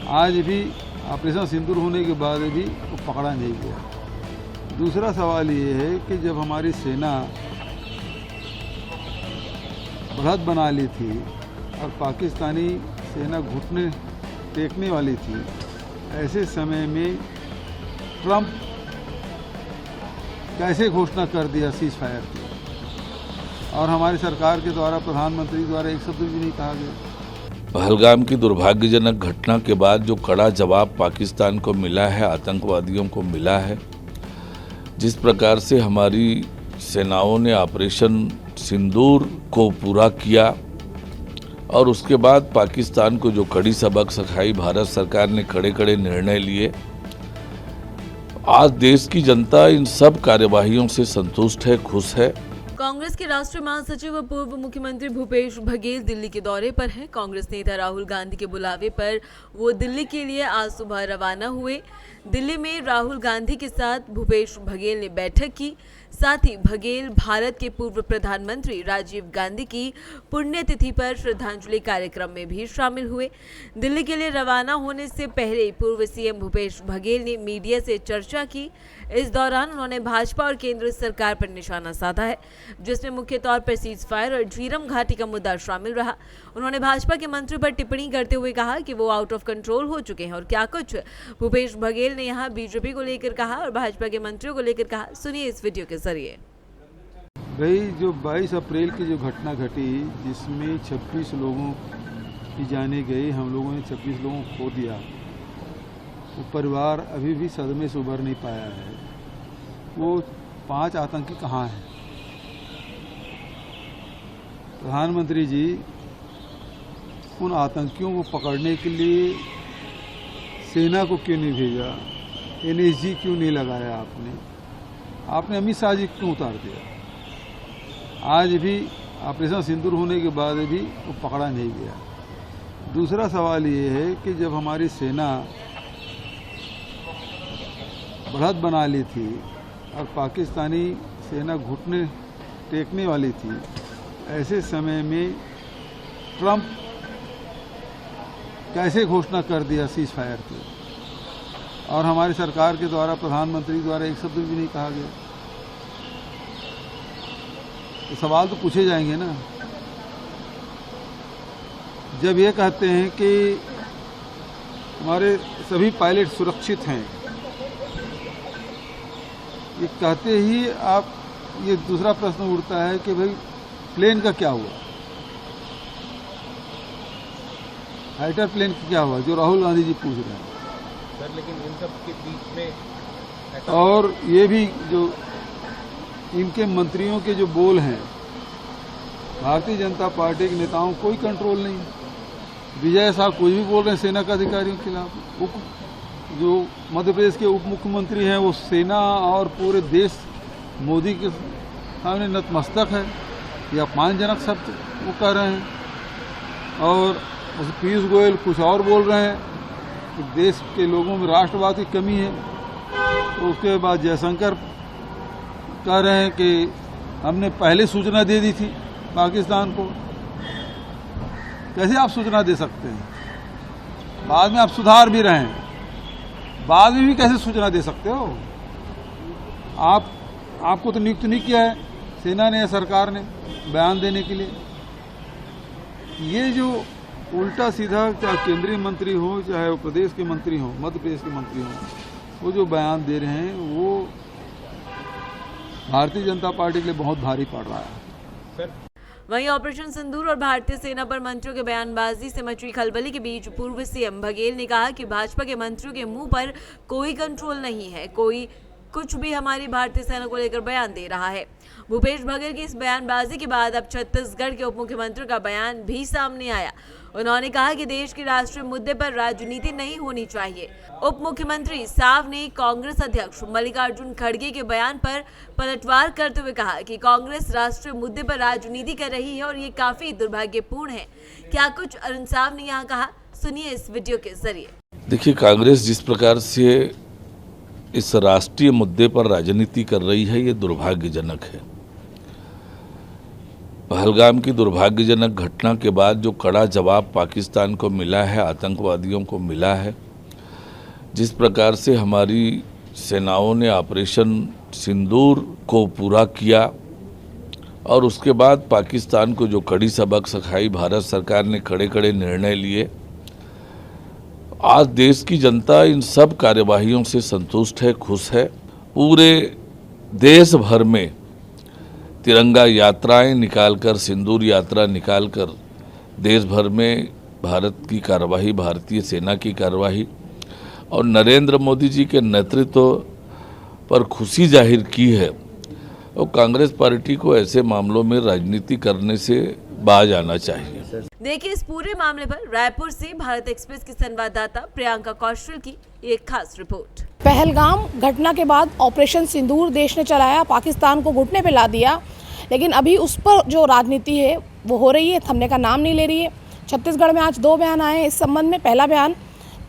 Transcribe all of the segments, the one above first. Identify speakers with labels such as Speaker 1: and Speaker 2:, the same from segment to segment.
Speaker 1: आज भी ऑपरेशन सिंदूर होने के बाद भी वो पकड़ा नहीं गया। दूसरा सवाल ये है कि जब हमारी सेना बढ़त बना ली थी और पाकिस्तानी सेना घुटने टेकने वाली थी, ऐसे समय में ट्रंप कैसे घोषणा कर दिया सीज फायर की, और हमारी सरकार के द्वारा, प्रधानमंत्री द्वारा एक शब्द भी नहीं कहा गया।
Speaker 2: पहलगाम की दुर्भाग्यजनक घटना के बाद जो कड़ा जवाब पाकिस्तान को मिला है, आतंकवादियों को मिला है, जिस प्रकार से हमारी सेनाओं ने ऑपरेशन सिंदूर को पूरा किया और उसके बाद पाकिस्तान को जो कड़ी सबक सिखाई, भारत सरकार ने कड़े कड़े निर्णय लिए। आज देश की जनता इन सब कार्यवाहियों से संतुष्ट है, खुश है।
Speaker 3: कांग्रेस के राष्ट्रीय महासचिव व पूर्व मुख्यमंत्री भूपेश बघेल दिल्ली के दौरे पर हैं। कांग्रेस नेता राहुल गांधी के बुलावे पर वो दिल्ली के लिए आज सुबह रवाना हुए। दिल्ली में राहुल गांधी के साथ भूपेश बघेल ने बैठक की। साथ ही बघेल भारत के पूर्व प्रधानमंत्री राजीव गांधी की पुण्यतिथि पर श्रद्धांजलि कार्यक्रम में भी शामिल हुए। दिल्ली के लिए रवाना होने से पहले पूर्व सीएम भूपेश बघेल ने मीडिया से चर्चा की। इस दौरान उन्होंने भाजपा और केंद्र सरकार पर निशाना साधा है, जिसमें मुख्य तौर पर सीज फायर और झीरम घाटी का मुद्दा शामिल रहा। उन्होंने भाजपा के मंत्री पर टिप्पणी करते हुए कहा कि वो आउट ऑफ कंट्रोल हो चुके हैं और क्या कुछ भूपेश बघेल ने यहाँ बीजेपी को लेकर कहा और भाजपा के मंत्रियों को लेकर कहा, सुनिए इस वीडियो के जरिए।
Speaker 1: भाई, जो 22 अप्रैल की जो घटना घटी, जिसमें 26 लोगों की जाने गई, हम लोगों ने 26 लोगों को खो दिया, वो परिवार अभी भी सदमे से उबर नहीं पाया है। वो 5 आतंकी कहाँ हैं? प्रधानमंत्री जी, उन आतंकियों को पकड़ने के लिए सेना को क्यों नहीं भेजा? एनएसजी क्यों नहीं लगाया? आपने अमित शाह जी क्यों उतार दिया? आज भी ऑपरेशन सिंदूर होने के बाद भी वो पकड़ा नहीं गया। दूसरा सवाल ये है कि जब हमारी सेना बढ़त बना ली थी और पाकिस्तानी सेना घुटने टेकने वाली थी, ऐसे समय में ट्रंप कैसे घोषणा कर दिया सीज फायर की, और हमारी सरकार के द्वारा, प्रधानमंत्री द्वारा एक शब्द भी नहीं कहा गया। तो सवाल तो पूछे जाएंगे ना। जब ये कहते हैं कि हमारे सभी पायलट सुरक्षित हैं, ये कहते ही आप, ये दूसरा प्रश्न उठता है कि भाई प्लेन का क्या हुआ? फाइटर प्लेन का क्या हुआ, जो राहुल गांधी जी पूछ रहे हैं
Speaker 4: सर। लेकिन इन सब के बीच में
Speaker 1: और ये भी जो इनके मंत्रियों के जो बोल हैं, भारतीय जनता पार्टी के नेताओं को कोई कंट्रोल नहीं। विजय साहब कुछ भी बोल रहे हैं सेना के अधिकारियों के खिलाफ। जो मध्य प्रदेश के उप मुख्यमंत्री हैं, वो सेना और पूरे देश मोदी के सामने नतमस्तक है। ये अपमानजनक शब्द वो कह रहे हैं। और पीयूष गोयल कुछ और बोल रहे हैं कि देश के लोगों में राष्ट्रवाद की कमी है। तो उसके बाद जयशंकर कह रहे हैं कि हमने पहले सूचना दे दी थी पाकिस्तान को। कैसे आप सूचना दे सकते हैं? बाद में आप सुधार भी रहे हैं, बाद में भी कैसे सूचना दे सकते हो? आपको तो नियुक्त नहीं किया है सेना ने या सरकार ने बयान देने के लिए। ये जो उल्टा सीधा, चाहे केंद्रीय मंत्री हो, चाहे वो प्रदेश के मंत्री हो, मध्य प्रदेश के मंत्री हो, वो जो बयान दे रहे हैं, वो भारतीय जनता पार्टी के लिए बहुत भारी पड़ रहा है।
Speaker 3: वहीं ऑपरेशन सिंदूर और भारतीय सेना पर मंत्रियों के बयानबाजी से मची खलबली के बीच पूर्व सीएम बघेल ने कहा कि भाजपा के मंत्रियों के मुंह पर कोई कंट्रोल नहीं है, कोई कुछ भी हमारी भारतीय सेना को लेकर बयान दे रहा है। भूपेश बघेल की इस बयानबाजी के बाद अब छत्तीसगढ़ के उप मुख्यमंत्री का बयान भी सामने आया। उन्होंने कहा कि देश के राष्ट्रीय मुद्दे पर राजनीति नहीं होनी चाहिए। उप मुख्यमंत्री साव ने कांग्रेस अध्यक्ष मल्लिकार्जुन खड़गे के बयान पर पलटवार करते हुए कहा कि कांग्रेस राष्ट्रीय मुद्दे पर राजनीति कर रही है और ये काफी दुर्भाग्यपूर्ण है। क्या कुछ अरुण साव ने यहाँ कहा, सुनिए इस वीडियो के जरिए।
Speaker 2: देखिए, कांग्रेस जिस प्रकार से इस राष्ट्रीय मुद्दे पर राजनीति कर रही है, ये दुर्भाग्यजनक है। पहलगाम की दुर्भाग्यजनक घटना के बाद जो कड़ा जवाब पाकिस्तान को मिला है, आतंकवादियों को मिला है, जिस प्रकार से हमारी सेनाओं ने ऑपरेशन सिंदूर को पूरा किया और उसके बाद पाकिस्तान को जो कड़ी सबक सिखाई, भारत सरकार ने कड़े कड़े निर्णय लिए। आज देश की जनता इन सब कार्यवाहियों से संतुष्ट है, खुश है। पूरे देश भर में तिरंगा यात्राएं निकालकर, सिंदूर यात्रा निकालकर देश भर में भारत की कार्यवाही, भारतीय सेना की कार्यवाही और नरेंद्र मोदी जी के नेतृत्व पर खुशी जाहिर की है। और कांग्रेस पार्टी को ऐसे मामलों में राजनीति करने से बाज आना चाहिए।
Speaker 3: देखिए इस पूरे मामले पर रायपुर से भारत एक्सप्रेस की संवाददाता प्रियंका कौशल की एक खास रिपोर्ट।
Speaker 5: पहलगाम घटना के बाद ऑपरेशन सिंदूर देश ने चलाया, पाकिस्तान को घुटने पे ला दिया, लेकिन अभी उस पर जो राजनीति है वो हो रही है, थमने का नाम नहीं ले रही है। छत्तीसगढ़ में आज 2 बयान आए हैं इस संबंध में। पहला बयान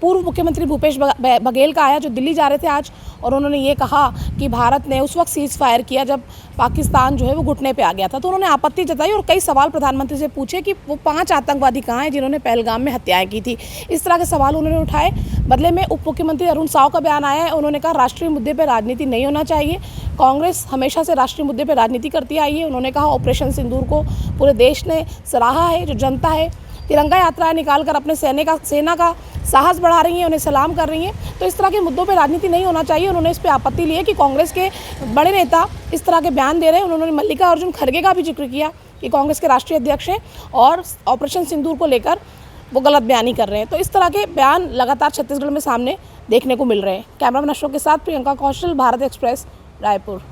Speaker 5: पूर्व मुख्यमंत्री भूपेश बघेल का आया, जो दिल्ली जा रहे थे आज, और उन्होंने ये कहा कि भारत ने उस वक्त सीज फायर किया जब पाकिस्तान जो है वो घुटने पे आ गया था। तो उन्होंने आपत्ति जताई और कई सवाल प्रधानमंत्री से पूछे कि वो 5 आतंकवादी कहाँ हैं जिन्होंने पहलगाम में हत्याएं की थी। इस तरह के सवाल उन्होंने उठाए। बदले में उप मुख्यमंत्री अरुण साव का बयान आया है। उन्होंने कहा राष्ट्रीय मुद्दे पर राजनीति नहीं होना चाहिए, कांग्रेस हमेशा से राष्ट्रीय मुद्दे पर राजनीति करती आई है। उन्होंने कहा ऑपरेशन सिंदूर को पूरे देश ने सराहा है। जो जनता है तिरंगा यात्राएं निकालकर अपने सेना का साहस बढ़ा रही हैं, उन्हें सलाम कर रही हैं। तो इस तरह के मुद्दों पे राजनीति नहीं होना चाहिए। उन्होंने इस पे आपत्ति ली है कि कांग्रेस के बड़े नेता इस तरह के बयान दे रहे हैं। उन्होंने मल्लिकार्जुन खड़गे का भी जिक्र किया कि कांग्रेस के राष्ट्रीय अध्यक्ष हैं और ऑपरेशन सिंदूर को लेकर वो गलत बयानी कर रहे हैं। तो इस तरह के बयान लगातार छत्तीसगढ़ में सामने देखने को मिल रहे हैं। कैमरामैन अशोक के साथ प्रियंका कौशल, भारत एक्सप्रेस, रायपुर।